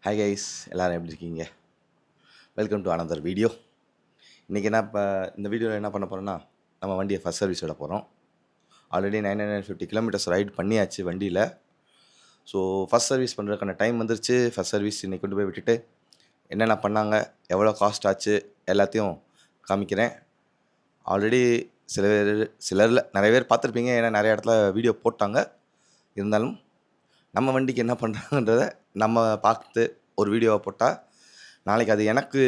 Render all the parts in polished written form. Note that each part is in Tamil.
ஹாய் கைஸ், எல்லோரும் எப்படி இருக்கீங்க? Welcome to another video. இன்றைக்கி இப்போ இந்த வீடியோவில் என்ன பண்ண போகிறோன்னா, நம்ம வண்டியை ஃபஸ்ட் சர்வீஸ் விட போகிறோம். ஆல்ரெடி 950 கிலோமீட்டர்ஸ் ரைட் பண்ணியாச்சு வண்டியில். ஸோ ஃபஸ்ட் சர்வீஸ் பண்ணுறதுக்கான டைம் வந்துருச்சு. ஃபஸ்ட் சர்வீஸ் இன்றைக்கி கொண்டு போய் விட்டுட்டு என்னென்ன பண்ணாங்க, எவ்வளோ காஸ்ட் ஆச்சு எல்லாத்தையும் காமிக்கிறேன். ஆல்ரெடி சிலரில் நிறைய பேர் பார்த்துருப்பீங்க, ஏன்னா நிறைய இடத்துல வீடியோ போட்டாங்க. இருந்தாலும் நம்ம வண்டிக்கு என்ன பண்ணுறாங்கன்றத நம்ம பார்த்து ஒரு வீடியோவை போட்டால் நாளைக்கு அது எனக்கு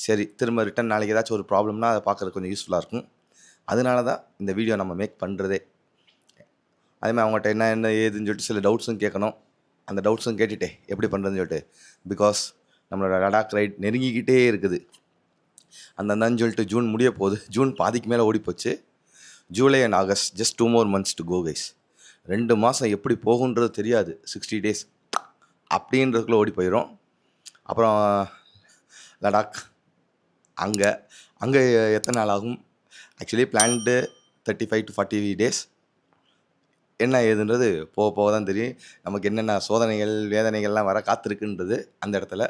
சரி திரும்ப ரிட்டன் நாளைக்கு ஏதாச்சும் ஒரு ப்ராப்ளம்னா அதை பார்க்குறது கொஞ்சம் யூஸ்ஃபுல்லாக இருக்கும். அதனால தான் இந்த வீடியோ நம்ம மேக் பண்ணுறதே. அதேமாதிரி அவங்கள்ட்ட என்ன ஏதுன்னு சொல்லிட்டு சில டவுட்ஸும் கேட்கணும். அந்த டவுட்ஸும் கேட்டுகிட்டே எப்படி பண்ணுறதுன்னு சொல்லிட்டு, பிகாஸ் நம்மளோட லடாக் ரைட் நெருங்கிக்கிட்டே இருக்குது. அந்தந்தான்னு சொல்லிட்டு ஜூன் முடிய போகுது. ஜூன் பாதிக்கு மேலே ஓடிப்போச்சு. July and August just 2 more months to go guys. 2 மாதம் எப்படி போகுன்றது தெரியாது. 60 days அப்படின்றதுக்குள்ளே ஓடி போயிடும். அப்புறம் லடாக் அங்கே அங்கே எத்தனை நாள் ஆகும்? Actually planned 35 to 40 days. என்ன ஏதுன்றது போக போக தான் தெரியும். நமக்கு என்னென்ன சோதனைகள் வேதனைகள்லாம் வர காத்திருக்குன்றது அந்த இடத்துல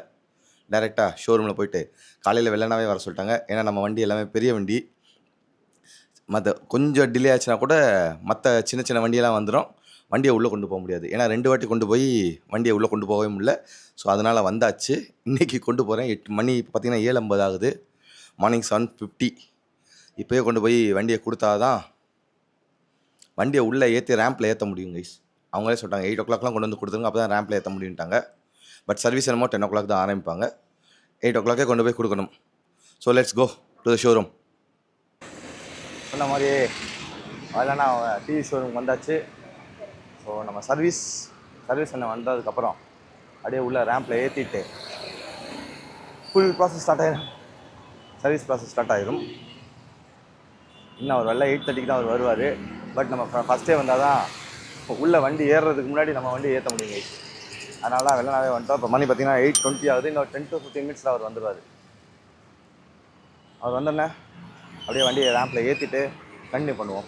டைரெக்டாக ஷோரூமில் போயிட்டு காலையில் வெள்ளனாவே வர சொல்லிட்டாங்க. ஏன்னா நம்ம வண்டி எல்லாமே பெரிய வண்டி. மற்ற கொஞ்சம் டிலே ஆச்சுன்னா கூட மற்ற சின்ன சின்ன வண்டியெல்லாம் வந்துடும். வண்டியை உள்ளே கொண்டு போக முடியாது. ஏன்னா 2 வாட்டி கொண்டு போய் வண்டியை உள்ளே கொண்டு போகவே முடியல. ஸோ அதனால் வந்தாச்சு. இன்றைக்கி கொண்டு போகிறேன். 8 மணி இப்போ பார்த்திங்கன்னா 7:50 ஆகுது. மார்னிங் 7:50. இப்போயே கொண்டு போய் வண்டியை கொடுத்தா தான் வண்டியை உள்ளே ஏற்றி ரேம்பில் ஏற்ற முடியும் கைஸ். அவங்களே சொல்லிட்டாங்க 8 o'clockலாம் கொண்டு வந்து கொடுத்துருங்க, அப்போ தான் ரேம்பில் ஏற்ற முடியுன்ட்டாங்க. பட் சர்வீஸ் என்னமோ 10 o'clock தான் ஆரம்பிப்பாங்க. 8 o'clock கொண்டு போய் கொடுக்கணும். So let's go to the showroom. சொன்ன மாதிரி அதெல்லாம் நான் டிவி ஷோரூம் வந்தாச்சு. ஸோ நம்ம சர்வீஸ் என்ன வந்ததுக்கப்புறம் அப்படியே உள்ள ரேம்பில் ஏற்றிட்டு ஃபுல் ப்ராசஸ் ஸ்டார்ட் ஆகிடும். சர்வீஸ் ப்ராசஸ் ஸ்டார்ட் ஆகிடும். இன்னும் அவர் வரல. 8:30 தான் அவர் வருவார். பட் நம்ம ஃபஸ்ட்டே வந்தால் தான் உள்ளே வண்டி ஏறுறதுக்கு முன்னாடி நம்ம வண்டி ஏற்ற முடியுங்க. அதனால தான் வெள்ளனாவே வந்துட்டோம். இப்போ மணி பார்த்திங்கன்னா 8:20 ஆகுது. இன்னும் 10 to 15 minutes அவர் வந்துடுவார். அவர் வந்தோடனே அப்படியே வண்டியை ரேம்பில் ஏற்றிட்டு கண்டினியூ பண்ணுவோம்.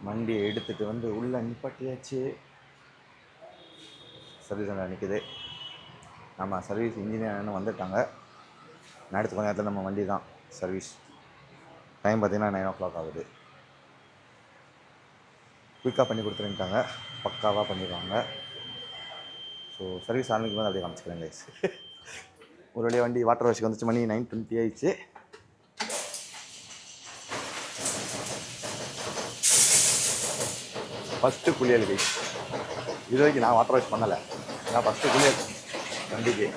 வண்டியை எடுத்துகிட்டு வந்து உள்ளே நிப்பாட்டியாச்சு. சர்வீஸ் அங்கே நிற்குது. நம்ம சர்வீஸ் இன்ஜினியர்னு வந்துட்டாங்க. நான் அடுத்த கொஞ்ச நேரத்தில் நம்ம வண்டி தான் சர்வீஸ். டைம் பார்த்திங்கன்னா 9 o'clock ஆகுது. குயிக்காக பண்ணி கொடுத்துருந்துட்டாங்க. பக்காவாக பண்ணிடுவாங்க. ஸோ சர்வீஸ் ஆரம்பிக்கும் போது அப்படியே காமிச்சிக்கிறேன் கைஸ். ஒரு வழியாக வண்டி வாட்டர் வாஷுக்கு வந்துச்சு. மணி 9:20 ஆயிடுச்சு. ஃபஸ்ட்டு குளியல் கைஸ். இது வரைக்கும் நான் வாட்டர் வாஷ் பண்ணலை. நான் ஃபஸ்ட்டு குளியல் வண்டிக்கு.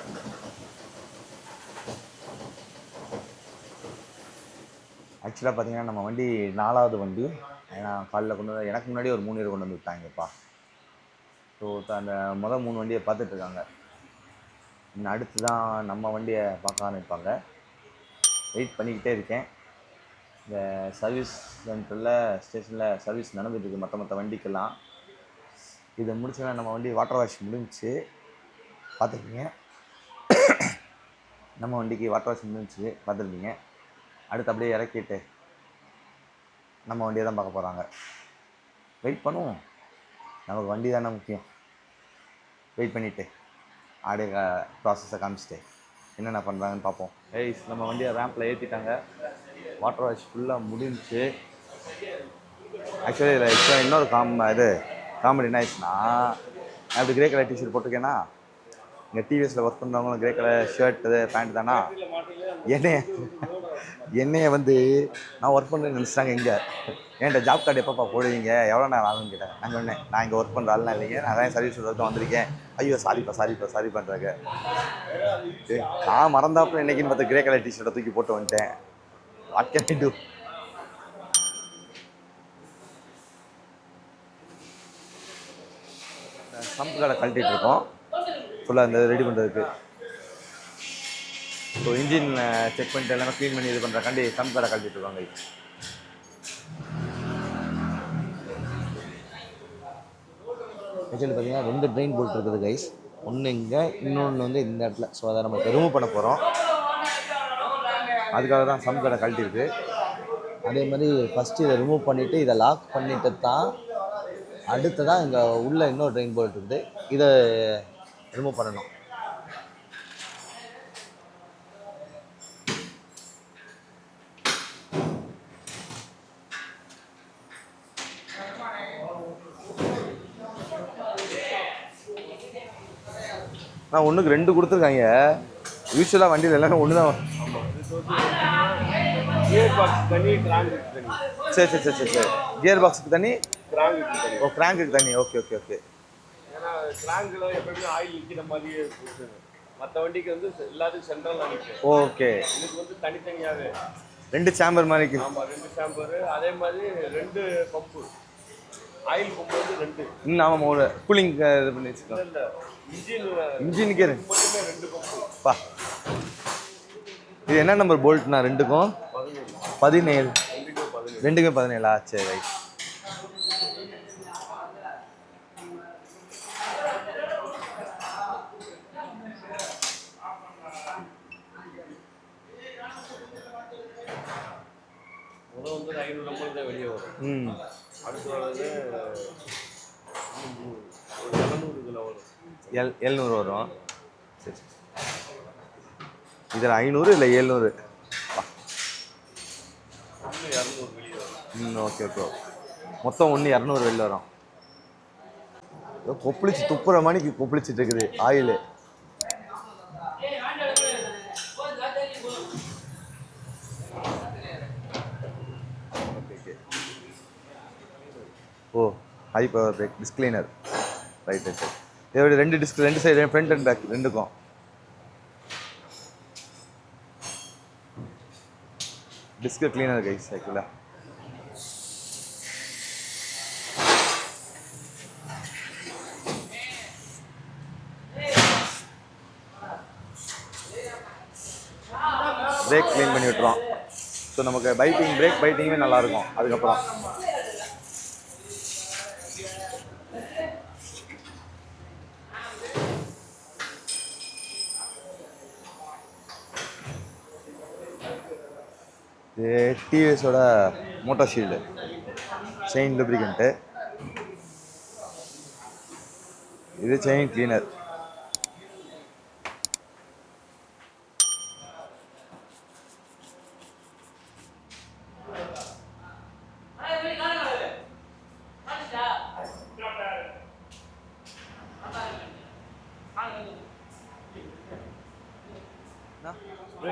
ஆக்சுவலாக பார்த்திங்கன்னா நம்ம வண்டி 4வது வண்டி. ஏன்னா காலையில் கொண்டு வந்து எனக்கு முன்னாடி ஒரு 3 பேர் கொண்டு வந்து விட்டாங்கப்பா. ஸோ அந்த 3 வண்டியை பார்த்துட்ருக்காங்க. இன்னும் அடுத்து தான் நம்ம வண்டியை பார்க்க ஆரம்பிப்பாங்க. வெயிட் பண்ணிக்கிட்டே இருக்கேன். இந்த சர்வீஸ் சென்டரில் ஸ்டேஷனில் சர்வீஸ் நடந்துகிட்ருக்கு மற்ற வண்டிக்கெல்லாம். இதை முடிச்சோன்னா நம்ம வண்டி வாட்டர் வாஷ் முடிஞ்சிச்சு. பார்த்துருக்கீங்க. நம்ம வண்டிக்கு வாட்டர் வாஷ் முடிஞ்சிச்சு பார்த்துருப்பீங்க. அடுத்து அப்படியே இறக்கிட்டு நம்ம வண்டியை தான் பார்க்க போகிறாங்க. வெயிட் பண்ணுவோம். நமக்கு வண்டி தானே முக்கியம். வெயிட் பண்ணிவிட்டு அப்படியே ப்ராசஸை காமிச்சிட்டு என்னென்ன பண்ணுறாங்கன்னு பார்ப்போம். நம்ம வண்டியை ரேம்பில் ஏற்றிட்டாங்க. வாட்டர் வாஷ் ஃபுல்லாக முடிஞ்சிச்சு. ஆக்சுவலி இதில் இப்போ இன்னொரு காமெடி என்ன ஆயிடுச்சுன்னா, நான் இப்படி கிரே கலர் டிஷர்ட் போட்டிருக்கேன்னா, இங்கே டிவிஎஸில் ஒர்க் பண்ணுறவங்களும் கிரே கலர் ஷர்ட்டு பேண்ட் தானா, என்னைய வந்து நான் ஒர்க் பண்ணுறேன்னு நினச்சிட்டாங்க. இங்கே என்கிட்ட ஜாப் கார்டு எப்பப்பா போடுவீங்க, எவ்வளோ நேரம் ஆகுன்னு கேட்டேன். நான் சொன்னேன், நான் இங்கே ஒர்க் பண்ணுற ஆள்லாம் இல்லைங்க, நான் தான் சர்வீஸ் வரைக்கும் வந்திருக்கேன். ஐயோ சாரி பண்ணுறாங்க. நான் மறந்தாப்புல இன்றைக்கின்னு பார்த்து கிரே கலர் டிஷர்ட்டை தூக்கி போட்டு வந்துட்டேன். What can I do? சம்பு கடை கழட்டிகிட்டு இருக்கோம் ஃபுல்லாக இந்த ரெடி பண்ணுறதுக்கு. ஸோ இன்ஜின் செக் பண்ணிட்டு எல்லாமே க்ளீன் பண்ணி இது பண்ணுறக்காண்டி சம்பு கடை கழட்டிட்டு இருக்காங்க. ஆக்சுவலி பார்த்தீங்கன்னா 2 ட்ரெயின் போல்ட் இருக்குது கைஸ். ஒன்று இங்கே, இன்னொன்று வந்து இந்த இடத்துல. ஸோ அதை நம்ம ரிமூவ் பண்ண போகிறோம். அதுக்காக தான் சம்பு கடை கழட்டிருக்கு. அதே மாதிரி ஃபஸ்ட்டு இதை ரிமூவ் பண்ணிவிட்டு இதை லாக் பண்ணிட்டு தான் அடுத்ததான் இங்கே உள்ள இன்னொரு ட்ரெயின் போல்ட் இருக்குது. இதை ரிமூவ் பண்ணணும். நான் ஒன்றுக்கு 2 கொடுத்துருக்காங்க. யூஸ்வலாக வண்டியில் எல்லாமே ஒன்று தான். கியர் பாக்ஸ் தனி, கிராங்க் தனி. சரி சரி சரி சரி சரி. கியர் பாக்ஸுக்கு தனி, கிராங்க் தனி. ஓ கிராங்குக்கு தனி. Okay okay okay. ஏன்னா கிராங்கில் எப்பவுமே ஆயில் நிற்கிற மாதிரியே இருக்குது. மற்ற வண்டிக்கு வந்து எல்லாத்துக்கும் சென்ட்ரலாக நிற்கும். ஓகே. இதுக்கு வந்து தனித்தனியாகவே 2 சேம்பர் மாதிரி. ஆமாம், 2 சாம்பரு. அதே மாதிரி 2 பம்பு. ஆயில் பம்பு வந்து 2. ஆமாம், ஒரு கூலிங் இது பண்ணி வச்சுக்கலாம். இல்லை, இன்ஜினுக்கே மட்டுமே 2 பம்பு. பா, இது என்ன நம்பர் போல்ட்னா? 2க்கும் 17. 2க்கும் 17. சரி ரைட். முதல் வந்து 500 நம்பர் தான் வெளியே வரும். அடுத்து வர்றது ஒரு 700 இதில் வரும். 700 வரும். சரி, இதில் 500 இல்லை 700. 200 வெளியே வரும். Okay okay. மொத்தம் 200 வெளில வரும். கொப்பளிச்சு துப்புற மணிக்கு கொப்பளிச்சுட்டு இருக்குது oil. Oh, high power brake disc cleaner. Right right right. இதோட 2 disc, 2 side, front and back 2க்கும். டிஸ்க் கிளீனர் கைஸ் ஆக்சுவலாக. பிரேக் க்ளீன் பண்ணி விட்டுருவோம். ஸோ நமக்கு பைட்டிங், பிரேக் பைட்டிங்குமே நல்லாயிருக்கும். அதுக்கப்புறம் இது டிவிஎஸோட மோட்டோ ஷீல்டு செயின் லூப்ரிகண்ட்டு. இது செயின் கிளீனர்.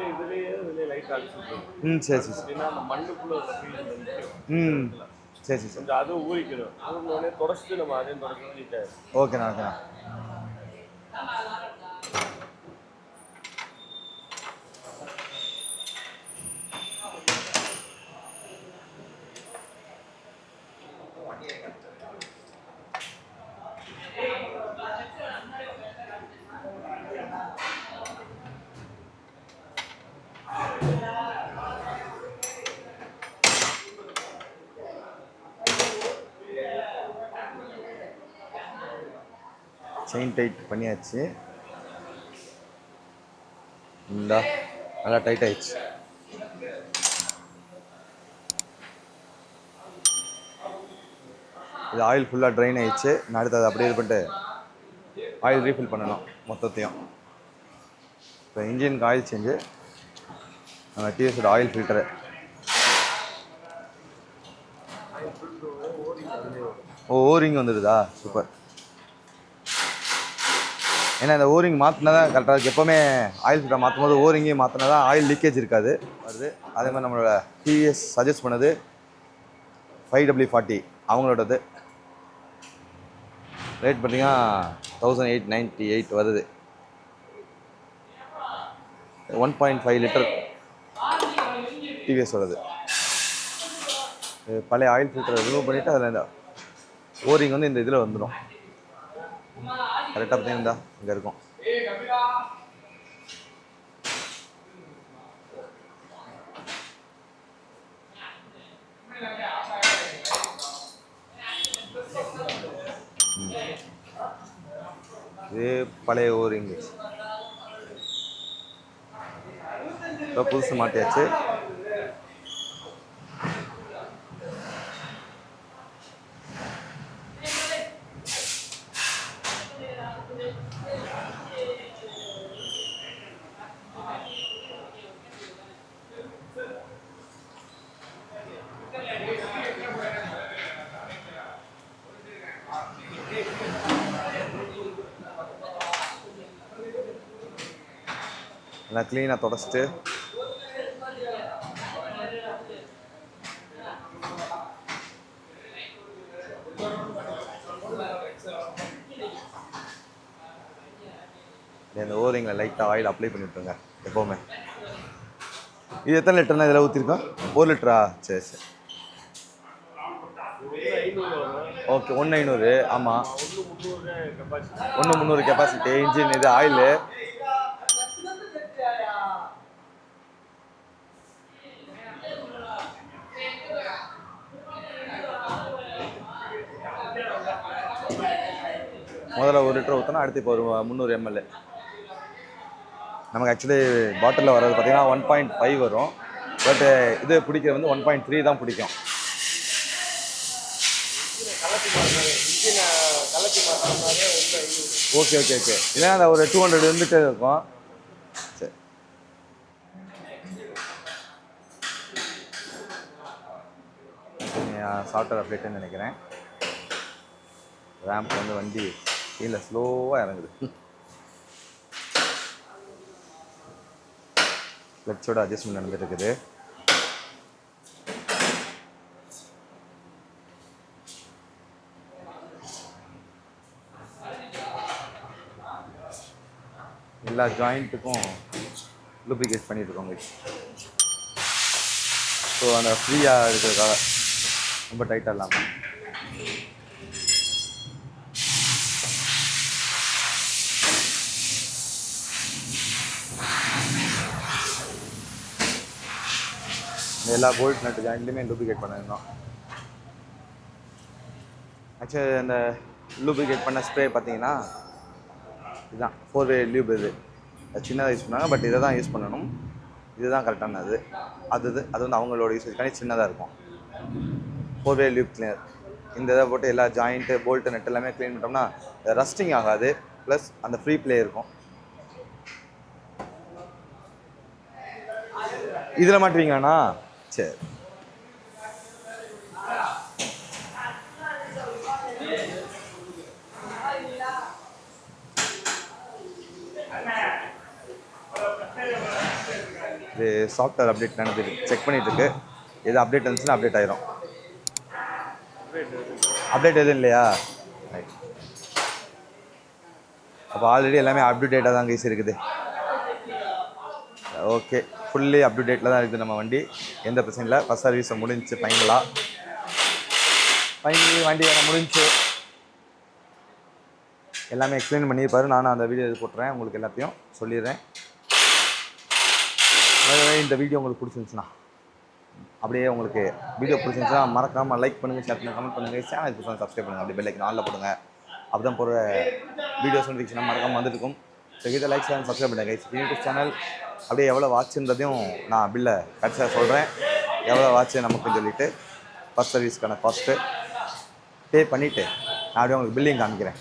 இதுலேயே லைட் அடிச்சுட்டு. சரி சரி சரி. அந்த மண்ணுக்குள்ளே சரி சரி சரி. கொஞ்சம் அதுவும் ஊறிக்கணும். ஊறினோடனே தொடச்சிட்டு நம்ம அதையும் தொடச்சி நீட்டாக. ஓகேண்ணா ஓகேண்ணா. செயின் டைட் பண்ணியாச்சு. இந்தா நல்லா டைட் ஆயிடுச்சு. இது ஆயில் ஃபுல்லாக ட்ரைன் ஆயிடுச்சு. நான் அடுத்து அதை அப்படியே இது பண்ணிட்டு ஆயில் ரீஃபில் பண்ணணும் மொத்தத்தையும். இப்போ இன்ஜினுக்கு ஆயில் சேஞ்சு, நம்ம டிவிஎஸோட ஆயில் ஃபில்டரு. ஓரிங் வந்துடுதா? சூப்பர். ஏன்னா இந்த ஓரிங் மாற்றினா தான் கரெக்டாக இருக்குது. எப்போவுமே ஆயில் ஃபில்டர் மாற்றும் போது ஓரிங்கையும் மாற்றினா தான் ஆயில் லீக்கேஜ் இருக்காது வருது. அதே மாதிரி நம்மளோட டிவிஎஸ் சஜஸ்ட் பண்ணது 5W40 அவங்களோடது. ரேட் பார்த்தீங்கன்னா 1898 வருது. 1.5 லிட்டர் டிவிஎஸோடது. பழைய ஆயில் ஃபில்டரை ரிமூவ் பண்ணிவிட்டு அதில் இந்த ஓரிங் வந்து இந்த இதில் வந்துடும். கரெக்டாக பார்த்தீங்கன்னா இங்கே இருக்கும். இது பழைய ஓரிங். இப்போ புதுசு மாட்டியாச்சு. எல்லாம் க்ளீனாக தொடச்சிட்டு இந்த ஓரிங்கில் லைட்டாக ஆயில் அப்ளை பண்ணி விட்டுருங்க எப்போவுமே. இது எத்தனை லிட்டர்னா இதில் ஊற்றிருக்கோம்? 1 லிட்டரா? சரி சரி. ஓகே 1,500. ஆமாம் 1,300 கெப்பாசிட்டி. இன்ஜின் இது ஆயிலு. முதல்ல 1 லிட்டர் ஊற்றினா அடுத்து இப்போ ஒரு 300 ml. நமக்கு ஆக்சுவலி பாட்டிலில் வர்றது பார்த்தீங்கன்னா 1.5 வரும். பட்டு இது பிடிக்கிறது வந்து 1.3 தான் பிடிக்கும். Okay okay okay. இல்லைன்னா அந்த ஒரு 200 இருந்துகிட்டே இருக்கும். சரி. சாஃப்ட்வேர் அப்டேட்டுன்னு நினைக்கிறேன். ரேம்ப் வந்து வண்டி கீழே ஸ்லோவாக இறங்குது. கிளச்சோட அட்ஜஸ்ட்மெண்ட் நடந்துட்டு இருக்குது. எல்லா ஜாயிண்ட்டுக்கும் லூப்ரிகேட் பண்ணிட்டு இருக்கோங்க. ஸோ அந்த ஃப்ரீயாக இருக்கிறதுக்காக ரொம்ப டைட்டாக இல்லாமல். எல்லா போல்ட் நட்டு ஜாயிண்ட்லையுமே லூப்ரிகேட் பண்ணியிருந்தோம். ஆக்சுவலி அந்த லூப்ரிகேட் பண்ண ஸ்ப்ரே பார்த்தீங்கன்னா இதுதான் 4-way லியூப். இது சின்னதாக யூஸ் பண்ணாங்க, பட் இதை தான் யூஸ் பண்ணணும். இதுதான் கரெக்டானது. அது வந்து அவங்களோட யூஸேஜ்க்காண்டி சின்னதாக இருக்கும். 4-way லியூப் cleaner. இந்த இதை போட்டு எல்லா ஜாயிண்ட்டு போல்ட்டு நட்டு எல்லாமே க்ளீன் பண்ணிட்டோம்னா ரஸ்டிங் ஆகாது. ப்ளஸ் அந்த ஃப்ரீ ப்ளே இருக்கும். இதில் மாட்டுவீங்களாண்ணா? சரி. இது சாஃப்ட்வேர் அப்டேட் நடந்துட்டு செக் பண்ணிட்டு இருக்கு. எது அப்டேட் இருந்துச்சுன்னா அப்டேட் ஆயிரும். அப்டேட் எதுவும் இல்லையா? ரைட். அப்போ ஆல்ரெடி எல்லாமே அப்டேட்டாக தான் கைஸ் இருக்குது. ஓகே, ஃபுல்லி அப்டேட்டில் தான் இருக்குது நம்ம வண்டி. எந்த பிரச்சனையும் இல்லை. ஃபஸ்ட் சர்வீஸை முடிஞ்சு ஃபைனலாக வண்டி வேறு முடிஞ்சு எல்லாமே எக்ஸ்பிளைன் பண்ணியிருப்பாரு. நானும் அந்த வீடியோ போட்டுறேன், உங்களுக்கு எல்லாத்தையும் சொல்லிடுறேன். இந்த வீடியோ உங்களுக்கு பிடிச்சிருந்துச்சுன்னா அப்படியே உங்களுக்கு வீடியோ பிடிச்சிருந்துச்சுன்னா மறக்காமல் லைக் பண்ணுங்கள், ஷேர் பண்ணுங்கள், கமெண்ட் பண்ணுங்கள், சேனலுக்கு சப்ஸ்கிரைப் பண்ணுங்கள். அப்படி பெல் ஐக்கன் ஆல்ல போடுங்க. அப்படி தான் போகிற வீடியோஸ் நோட்டிஃபிகேஷன் மறக்காமல் வந்துருக்கும். ஸோ இதை லைக் ஷேர் சப்ஸ்கிரைப் பண்ணுங்கள் கைஸ். யூடியூப் சேனல் அப்படியே எவ்வளோ வாட்சுன்றதையும் நான் பில்லை கடைசியாக சொல்கிறேன். எவ்வளோ வாட்ச்சு நமக்குன்னு சொல்லிவிட்டு ஃபஸ்ட் சர்வீஸ்க்கான காஸ்ட்டு பே பண்ணிவிட்டு நான் அப்படியே உங்களுக்கு பில்லிங் காமிக்கிறேன்.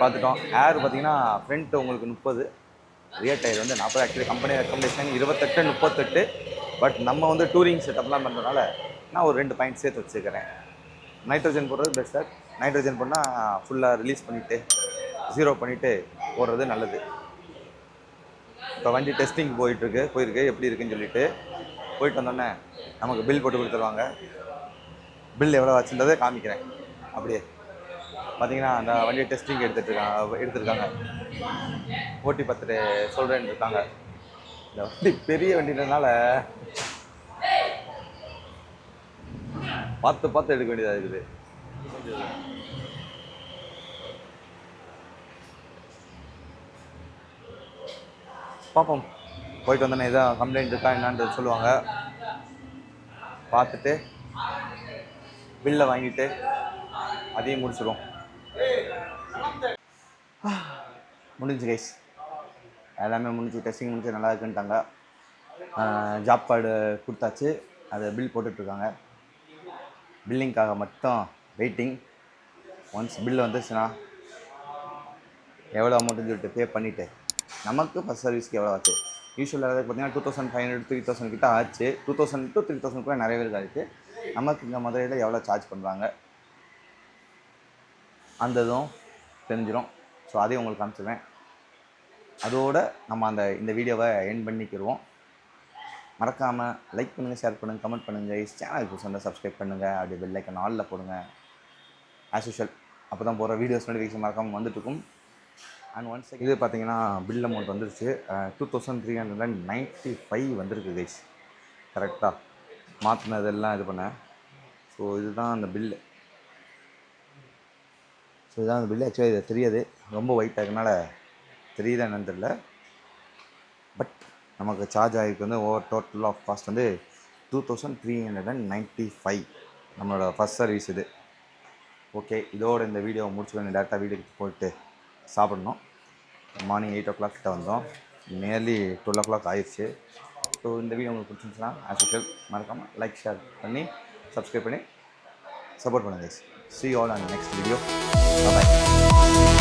பார்த்துட்டோம். ஏர் பார்த்தீங்கன்னா ஃப்ரண்ட் உங்களுக்கு 30, ரியர் டயர் வந்து 40. Actually company recommendation 28, 38. பட் நம்ம வந்து டூரிங் செட்டப்லாம் பண்ணுறதுனால நான் ஒரு 2 பாயிண்ட் சேர்த்து வச்சுக்கிறேன். நைட்ரோஜன் போடுறது பெஸ்ட்டாக. நைட்ரோஜன் பண்ணால் ஃபுல்லாக ரிலீஸ் பண்ணிவிட்டு 0 பண்ணிவிட்டு போடுறது நல்லது. இப்போ வண்டி டெஸ்டிங் போயிருக்கு எப்படி இருக்குன்னு சொல்லிட்டு போயிட்டு வந்தோடனே நமக்கு பில் போட்டு கொடுத்துருவாங்க. பில் எவ்வளோ ஆச்சுன்றதை காமிக்கிறேன். அப்படியே பார்த்தீங்கன்னா அந்த வண்டியை டெஸ்டிங் எடுத்துருக்காங்க. ஓட்டி பார்த்துட்டு சொல்கிறேன்னு இருக்காங்க. இந்த வண்டி பெரிய வண்டின்றதுனால பார்த்து எடுக்க வேண்டியதாக இருக்குது. பார்ப்போம். போயிட்டு வந்தோன்னே எதாவது கம்ப்ளைண்ட் இருக்கா என்னான்றது சொல்லுவாங்க. பார்த்துட்டு பில்லை வாங்கிட்டு அதையும் முடிச்சிடும். முடிஞ்சு கைஸ், எல்லாமே முடிஞ்சு. டெஸ்டிங் முடிஞ்சு நல்லா இருக்குன்ட்டாங்க. ஜாப் கார்டு கொடுத்தாச்சு. அதை பில் போட்டுட்ருக்காங்க. பில்லிங்காக மட்டும் வெயிட்டிங். ஒன்ஸ் பில் வந்துச்சுன்னா எவ்வளோ அமௌண்ட்டுன்னு சொல்லிட்டு பே பண்ணிவிட்டு நமக்கு ஃபஸ்ட் சர்வீஸ்க்கு எவ்வளோ ஆச்சு. யூஸ்வலாக பார்த்தீங்கன்னா 2500 3000 கிட்ட ஆச்சு. 2000 to 3000 கூட நிறைய பேருக்கு ஆச்சு. நமக்கு இந்த மதுரையில் எவ்வளோ சார்ஜ் பண்ணுறாங்க அந்த இதுவும் தெரிஞ்சிடும். ஸோ அதையும் உங்களுக்கு காமிச்சிடுவேன். அதோட நம்ம இந்த வீடியோவை எண்ட் பண்ணிக்கிடுவோம். மறக்காமல் லைக் பண்ணுங்கள், ஷேர் பண்ணுங்கள், கமெண்ட் பண்ணுங்கள். சேனலுக்கு புதுசாக சப்ஸ்கிரைப் பண்ணுங்கள். அப்படி பெல் ஐக்கன் ஆலில் போடுங்க. ஆஸ் யூஷுவல் அப்போ தான் போகிற வீடியோஸ் நோட்டிஃபிகேஷன் மறக்காமல் வந்துட்டுருக்கும். அண்ட் ஒன்ஸ் இது பார்த்தீங்கன்னா பில் அமௌண்ட் வந்துருச்சு. 2395 வந்திருக்கு கைஸ். கரெக்டாக மாற்றினதெல்லாம் இது பண்ணேன். ஸோ இதுதான் அந்த பில்லு. ஸோ இதுதான் அந்த பில்லு. ஆக்சுவலாக இது தெரியாது, ரொம்ப ஒயிட் ஆகுனால தெரியுதா என்னன்னு தெரியல. பட் நமக்கு சார்ஜ் ஆகிருக்கு வந்து ஓவர் டோட்டல் ஆஃப் காஸ்ட் வந்து 2395 நம்மளோட ஃபஸ்ட் சர்வீஸ் இது. ஓகே, இதோட இந்த வீடியோவை முடிச்சுக்கணும். டேரெக்டாக வீட்டுக்கு போயிட்டு சாப்பிட்ணும். மார்னிங் 8 o'clock கிட்ட வந்தோம். நியர்லி 12 o'clock ஆயிடுச்சு. ஸோ இந்த வீடியோ உங்களுக்கு பிடிச்சிருந்துச்சுன்னா ஆஸ் யூஷுவல் மறக்காமல் லைக் ஷேர் பண்ணி சப்ஸ்கிரைப் பண்ணி சப்போர்ட் பண்ணுங்கள். See you all on the next video. Bye bye.